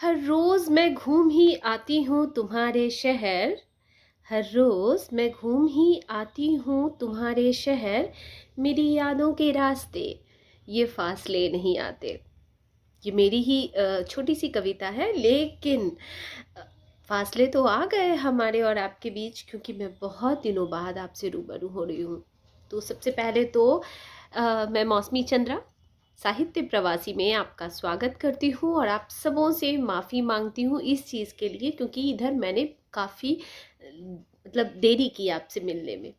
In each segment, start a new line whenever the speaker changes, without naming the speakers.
हर रोज मैं घूम ही आती हूँ तुम्हारे शहर। हर रोज मैं घूम ही आती हूँ तुम्हारे शहर। मेरी यादों के रास्ते ये फासले नहीं आते। ये मेरी ही छोटी सी कविता है, लेकिन अ, फासले तो आ गए हमारे और आपके बीच, क्योंकि मैं बहुत दिनों बाद आपसे रूबरू हो रही हूँ। तो सबसे पहले तो मैं मौसमी चंद्रा साहित्य प्रवासी में आपका स्वागत करती हूँ और आप सबों से माफ़ी मांगती हूँ इस चीज़ के लिए, क्योंकि इधर मैंने काफ़ी मतलब देरी की आपसे मिलने में।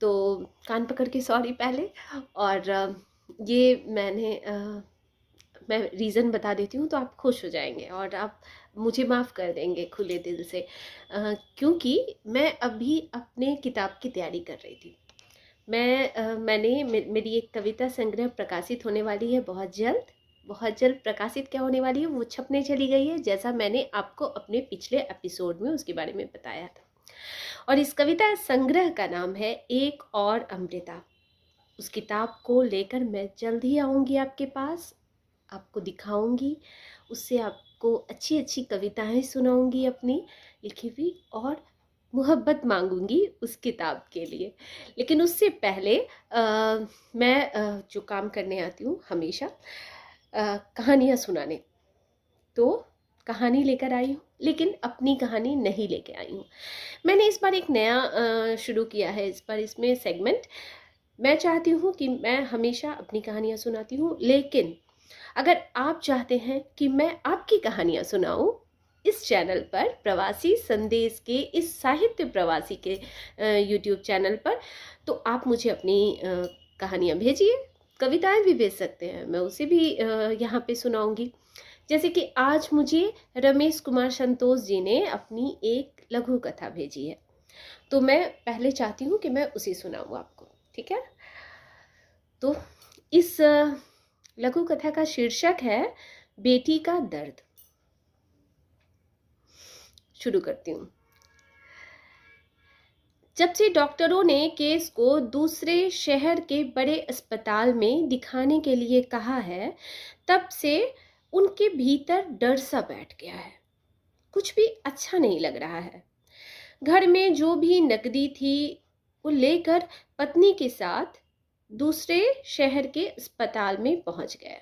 तो कान पकड़ के सॉरी पहले। और ये मैं रीज़न बता देती हूँ तो आप खुश हो जाएंगे और आप मुझे माफ़ कर देंगे खुले दिल से। क्योंकि मैं अभी अपने किताब की तैयारी कर रही थी। मेरी एक कविता संग्रह प्रकाशित होने वाली है बहुत जल्द प्रकाशित क्या होने वाली है, वो छपने चली गई है, जैसा मैंने आपको अपने पिछले एपिसोड में उसके बारे में बताया था। और इस कविता संग्रह का नाम है एक और अमृता। उस किताब को लेकर मैं जल्द ही आऊँगी आपके पास, आपको दिखाऊंगी, उससे आपको अच्छी अच्छी कविताएं सुनाऊंगी अपनी लिखी हुई, और मोहब्बत मांगूंगी उस किताब के लिए। लेकिन उससे पहले मैं जो काम करने आती हूँ हमेशा कहानियाँ सुनाने, तो कहानी लेकर आई हूँ, लेकिन अपनी कहानी नहीं लेके आई हूँ। मैंने इस बार एक नया शुरू किया है, इस बार इसमें सेगमेंट। मैं चाहती हूँ कि मैं हमेशा अपनी कहानियाँ सुनाती हूँ, लेकिन अगर आप चाहते हैं कि मैं आपकी कहानियाँ सुनाऊं इस चैनल पर, प्रवासी संदेश के इस साहित्य प्रवासी के यूट्यूब चैनल पर, तो आप मुझे अपनी कहानियाँ भेजिए। कविताएं भी भेज सकते हैं, मैं उसे भी यहाँ पे सुनाऊंगी। जैसे कि आज मुझे रमेश कुमार संतोष जी ने अपनी एक लघु कथा भेजी है, तो मैं पहले चाहती हूँ कि मैं उसे सुनाऊँ आपको। ठीक है, तो इस लघु कथा का शीर्षक है बेटी का दर्द। शुरू करती हूँ। जब से डॉक्टरों ने केस को दूसरे शहर के बड़े अस्पताल में दिखाने के लिए कहा है, तब से उनके भीतर डर सा बैठ गया है। कुछ भी अच्छा नहीं लग रहा है। घर में जो भी नकदी थी वो लेकर पत्नी के साथ दूसरे शहर के अस्पताल में पहुंच गए।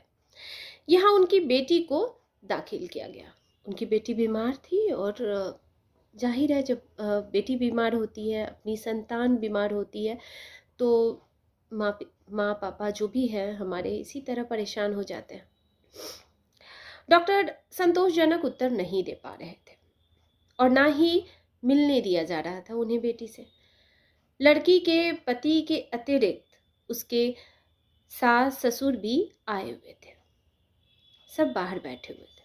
यहाँ उनकी बेटी को दाखिल किया गया। उनकी बेटी बीमार थी, और जाहिर है जब बेटी बीमार होती है, अपनी संतान बीमार होती है, तो माँ पापा जो भी है हमारे इसी तरह परेशान हो जाते हैं। डॉक्टर संतोषजनक उत्तर नहीं दे पा रहे थे और ना ही मिलने दिया जा रहा था उन्हें बेटी से। लड़की के पति के अतिरिक्त उसके सास ससुर भी आए हुए थे। सब बाहर बैठे हुए थे।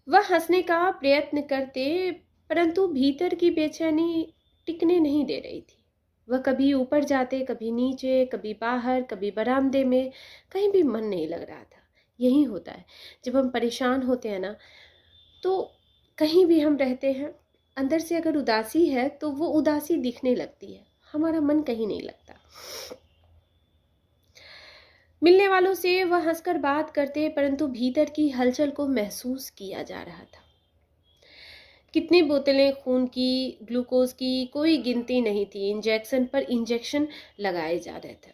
वह हंसने का प्रयत्न करते, परंतु भीतर की बेचैनी टिकने नहीं दे रही थी। वह कभी ऊपर जाते, कभी नीचे, कभी बाहर, कभी बरामदे में, कहीं भी मन नहीं लग रहा था। यही होता है जब हम परेशान होते हैं ना, तो कहीं भी हम रहते हैं, अंदर से अगर उदासी है तो वो उदासी दिखने लगती है, हमारा मन कहीं नहीं लगता। मिलने वालों से वह हंसकर बात करते, परंतु भीतर की हलचल को महसूस किया जा रहा था। कितनी बोतलें खून की, ग्लूकोज की कोई गिनती नहीं थी। इंजेक्शन पर इंजेक्शन लगाए जा रहे थे।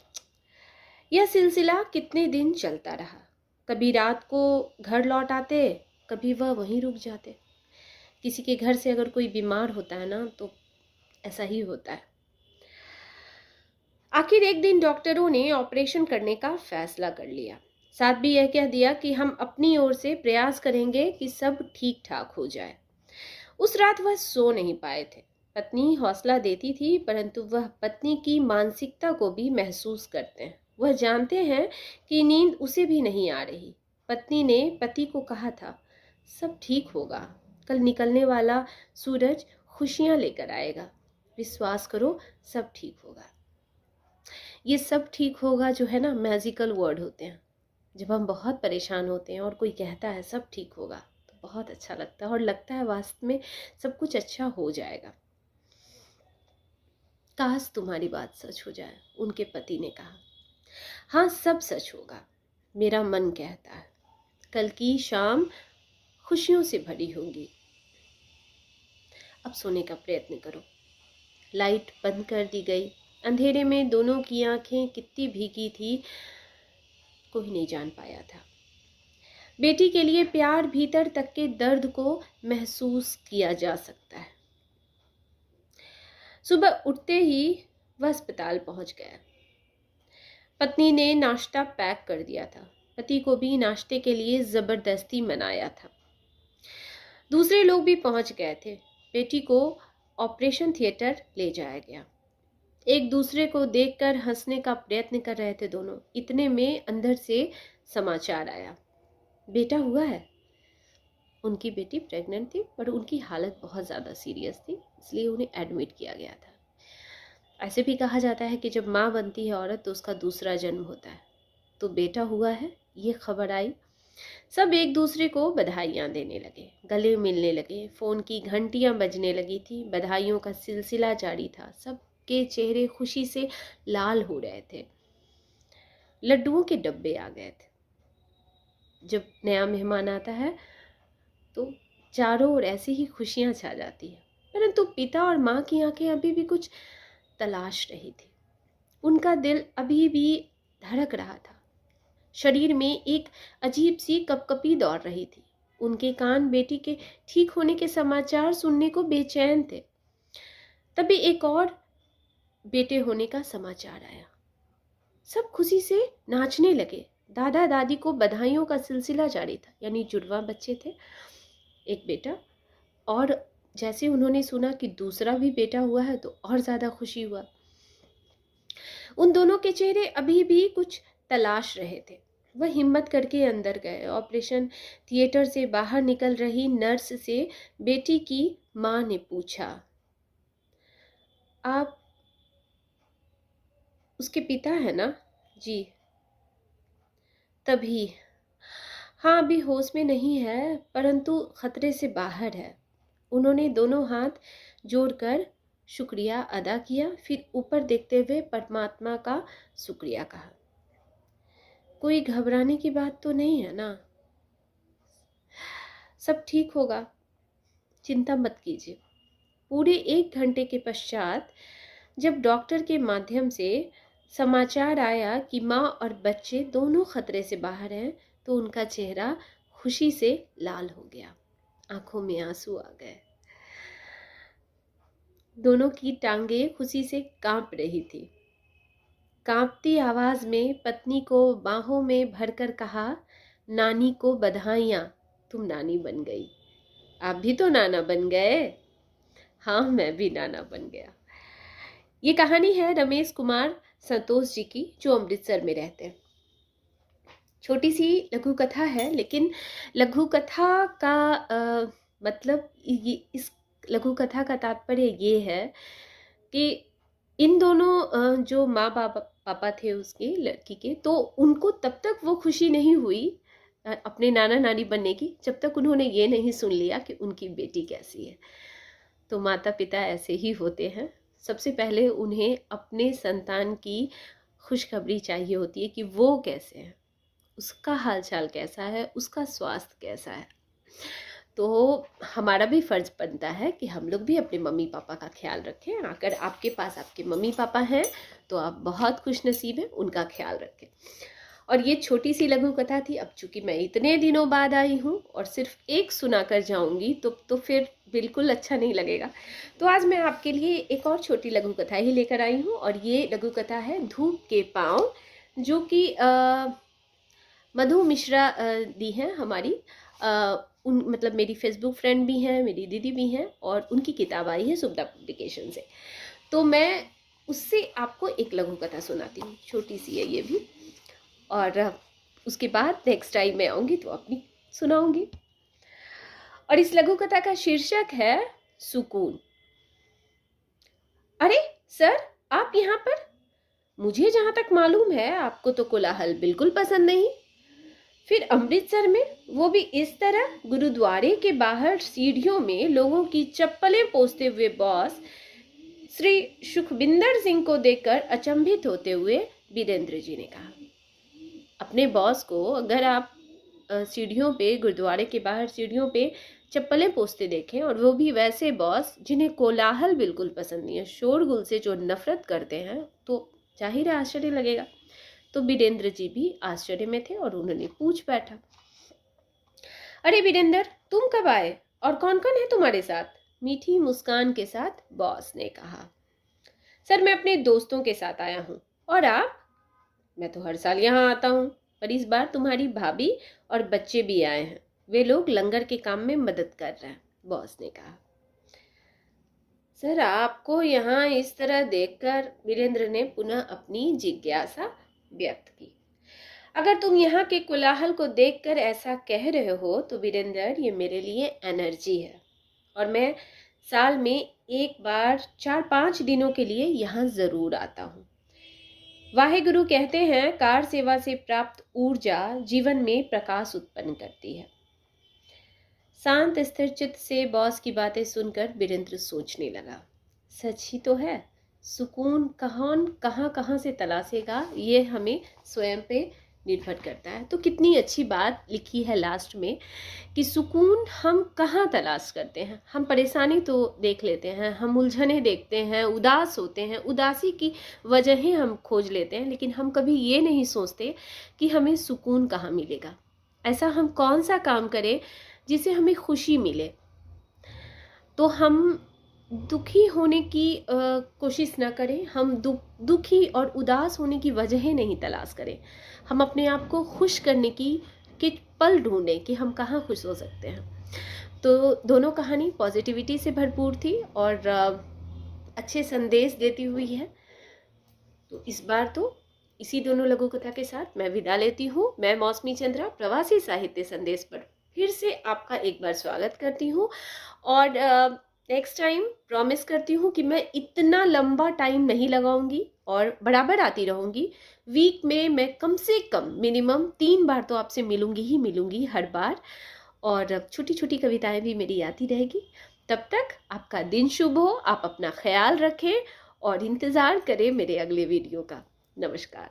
यह सिलसिला कितने दिन चलता रहा। कभी रात को घर लौट आते, कभी वह वहीं रुक जाते। किसी के घर से अगर कोई बीमार होता है ना, तो ऐसा ही होता है। आखिर एक दिन डॉक्टरों ने ऑपरेशन करने का फैसला कर लिया। साथ भी यह कह दिया कि हम अपनी ओर से प्रयास करेंगे कि सब ठीक ठाक हो जाए। उस रात वह सो नहीं पाए थे। पत्नी हौसला देती थी, परंतु वह पत्नी की मानसिकता को भी महसूस करते हैं। वह जानते हैं कि नींद उसे भी नहीं आ रही। पत्नी ने पति को कहा था, सब ठीक होगा, कल निकलने वाला सूरज खुशियां लेकर आएगा, विश्वास करो, सब ठीक होगा। ये सब ठीक होगा जो है ना, मैजिकल वर्ड होते हैं। जब हम बहुत परेशान होते हैं और कोई कहता है सब ठीक होगा, तो बहुत अच्छा लगता है और लगता है वास्तव में सब कुछ अच्छा हो जाएगा। काश तुम्हारी बात सच हो जाए, उनके पति ने कहा। हाँ, सब सच होगा, मेरा मन कहता है। कल की शाम खुशियों से भरी होंगी। अब सोने का प्रयत्न करो। लाइट बंद कर दी गई। अंधेरे में दोनों की आंखें कितनी भीगी थी कोई नहीं जान पाया था। बेटी के लिए प्यार भीतर तक के दर्द को महसूस किया जा सकता है। सुबह उठते ही वह अस्पताल पहुंच गया। पत्नी ने नाश्ता पैक कर दिया था। पति को भी नाश्ते के लिए जबरदस्ती मनाया था। दूसरे लोग भी पहुंच गए थे। बेटी को ऑपरेशन थिएटर ले जाया गया। एक दूसरे को देखकर हंसने का प्रयत्न कर रहे थे दोनों। इतने में अंदर से समाचार आया, बेटा हुआ है। उनकी बेटी प्रेग्नेंट थी पर उनकी हालत बहुत ज़्यादा सीरियस थी, इसलिए उन्हें एडमिट किया गया था। ऐसे भी कहा जाता है कि जब माँ बनती है औरत तो उसका दूसरा जन्म होता है। तो बेटा हुआ है, ये खबर आई। सब एक दूसरे को बधाइयाँ देने लगे, गले मिलने लगे। फ़ोन की घंटियाँ बजने लगी थी। बधाइयों का सिलसिला जारी था। सबके चेहरे खुशी से लाल हो रहे थे। लड्डुओं के डब्बे आ गए थे। जब नया मेहमान आता है तो चारों ओर ऐसी ही खुशियाँ छा जाती है। परंतु पिता और माँ की आंखें अभी भी कुछ तलाश रही थी। उनका दिल अभी भी धड़क रहा था। शरीर में एक अजीब सी कपकपी दौड़ रही थी। उनके कान बेटी के ठीक होने के समाचार सुनने को बेचैन थे। तभी एक और बेटे होने का समाचार आया। सब खुशी से नाचने लगे। दादा दादी को बधाइयों का सिलसिला जारी था। यानी जुड़वा बच्चे थे, एक बेटा। और जैसे उन्होंने सुना कि दूसरा भी बेटा हुआ है तो और ज़्यादा खुशी हुआ। उन दोनों के चेहरे अभी भी कुछ तलाश रहे थे। वह हिम्मत करके अंदर गए। ऑपरेशन थिएटर से बाहर निकल रही नर्स से बेटी की माँ ने पूछा, आप उसके पिता है ना? जी। तभी, हाँ अभी होश में नहीं है परंतु खतरे से बाहर है। उन्होंने दोनों हाथ जोड़कर शुक्रिया अदा किया, फिर ऊपर देखते हुए परमात्मा का शुक्रिया कहा। कोई घबराने की बात तो नहीं है ना? सब ठीक होगा, चिंता मत कीजिए। पूरे 1 घंटे के पश्चात जब डॉक्टर के माध्यम से समाचार आया कि माँ और बच्चे दोनों खतरे से बाहर हैं तो उनका चेहरा खुशी से लाल हो गया। आंखों में आंसू आ गए। दोनों की टांगें खुशी से कांप रही थी। कांपती आवाज में पत्नी को बाहों में भरकर कहा, नानी को बधाइयाँ, तुम नानी बन गई। आप भी तो नाना बन गए। हाँ मैं भी नाना बन गया। ये कहानी है रमेश कुमार संतोष जी की, जो अमृतसर में रहते हैं। छोटी सी लघु कथा है, लेकिन लघु कथा का मतलब इस लघु कथा का तात्पर्य ये है कि इन दोनों जो माँ पापा थे उसके लड़की के, तो उनको तब तक वो खुशी नहीं हुई अपने नाना नानी बनने की जब तक उन्होंने ये नहीं सुन लिया कि उनकी बेटी कैसी है। तो माता पिता ऐसे ही होते हैं। सबसे पहले उन्हें अपने संतान की खुशखबरी चाहिए होती है कि वो कैसे है, उसका हालचाल कैसा है, उसका स्वास्थ्य कैसा है। तो हमारा भी फ़र्ज़ बनता है कि हम लोग भी अपने मम्मी पापा का ख्याल रखें। अगर आपके पास आपके मम्मी पापा हैं तो आप बहुत खुश नसीब हैं, उनका ख्याल रखें। और ये छोटी सी लघु कथा थी। अब चूँकि मैं इतने दिनों बाद आई हूँ और सिर्फ एक सुना कर जाऊँगी तो फिर बिल्कुल अच्छा नहीं लगेगा। तो आज मैं आपके लिए एक और छोटी लघु कथा ही लेकर आई हूँ, और ये लघु कथा है धूप के पाँव, जो कि मधु मिश्रा दी हैं हमारी। उन मतलब मेरी फेसबुक फ्रेंड भी हैं, मेरी दीदी भी हैं, और उनकी किताब आई है सुविधा पब्लिकेशन से। तो मैं उससे आपको एक लघु कथा सुनाती हूँ। छोटी सी है ये भी, और उसके बाद नेक्स्ट टाइम मैं आऊँगी तो अपनी सुनाऊँगी। और इस लघु कथा का शीर्षक है सुकून। अरे सर, आप यहाँ पर? मुझे जहाँ तक मालूम है आपको तो कोलाहल बिल्कुल पसंद नहीं। फिर अमृतसर में, वो भी इस तरह, गुरुद्वारे के बाहर सीढ़ियों में लोगों की चप्पलें पोंछते हुए बॉस श्री सुखबिंदर सिंह को देखकर अचंभित होते हुए वीरेंद्र जी ने कहा। अपने बॉस को अगर आप सीढ़ियों पे, गुरुद्वारे के बाहर सीढ़ियों पे चप्पलें पोंछते देखे, और वो भी वैसे बॉस जिन्हें कोलाहल बिल्कुल पसंद नहीं है, शोरगुल से जो नफरत करते हैं, तो जाहिर है आश्चर्य लगेगा। तो वीरेंद्र जी भी आश्चर्य में थे और उन्होंने पूछ बैठा, अरे वीरेंद्र, तुम कब आए और कौन कौन है तुम्हारे साथ? मीठी मुस्कान के साथ बॉस ने कहा, सर मैं अपने दोस्तों के साथ आया हूँ। और आप? मैं तो हर साल यहाँ आता हूँ, पर इस बार तुम्हारी भाभी और बच्चे भी आए हैं, वे लोग लंगर के काम में मदद कर रहे हैं, बॉस ने कहा। सर आपको यहाँ इस तरह देखकर, वीरेंद्र ने पुनः अपनी जिज्ञासा व्यक्त की। अगर तुम यहाँ के कोलाहल को देखकर ऐसा कह रहे हो तो वीरेंद्र, ये मेरे लिए एनर्जी है, और मैं साल में एक बार 4-5 दिनों के लिए यहाँ जरूर आता हूँ। वाहेगुरु कहते हैं, कार सेवा से प्राप्त ऊर्जा जीवन में प्रकाश उत्पन्न करती है। शांत स्थिर चित्त से बॉस की बातें सुनकर वीरेंद्र सोचने लगा, सच ही तो है, सुकून कहाँ से तलाशेगा, ये हमें स्वयं पे निर्भर करता है। तो कितनी अच्छी बात लिखी है लास्ट में कि सुकून हम कहाँ तलाश करते हैं। हम परेशानी तो देख लेते हैं, हम उलझने देखते हैं, उदास होते हैं, उदासी की वजहें हम खोज लेते हैं, लेकिन हम कभी ये नहीं सोचते कि हमें सुकून कहाँ मिलेगा। ऐसा हम कौन सा काम करें जिसे हमें खुशी मिले। तो हम दुखी होने की कोशिश ना करें, हम दुखी और उदास होने की वजहें नहीं तलाश करें, हम अपने आप को खुश करने के पल ढूंढें कि हम कहाँ खुश हो सकते हैं। तो दोनों कहानी पॉजिटिविटी से भरपूर थी और अच्छे संदेश देती हुई है। तो इस बार तो इसी दोनों लघु कथा के साथ मैं विदा लेती हूँ। मैं मौसमी चंद्रा प्रवासी साहित्य संदेश पर फिर से आपका एक बार स्वागत करती हूँ, और नेक्स्ट टाइम प्रॉमिस करती हूँ कि मैं इतना लंबा टाइम नहीं लगाऊंगी और बराबर आती रहूँगी। वीक में मैं कम से कम मिनिमम 3 बार तो आपसे मिलूंगी हर बार, और छोटी छोटी कविताएं भी मेरी आती रहेगी। तब तक आपका दिन शुभ हो, आप अपना ख्याल रखें और इंतज़ार करें मेरे अगले वीडियो का। नमस्कार।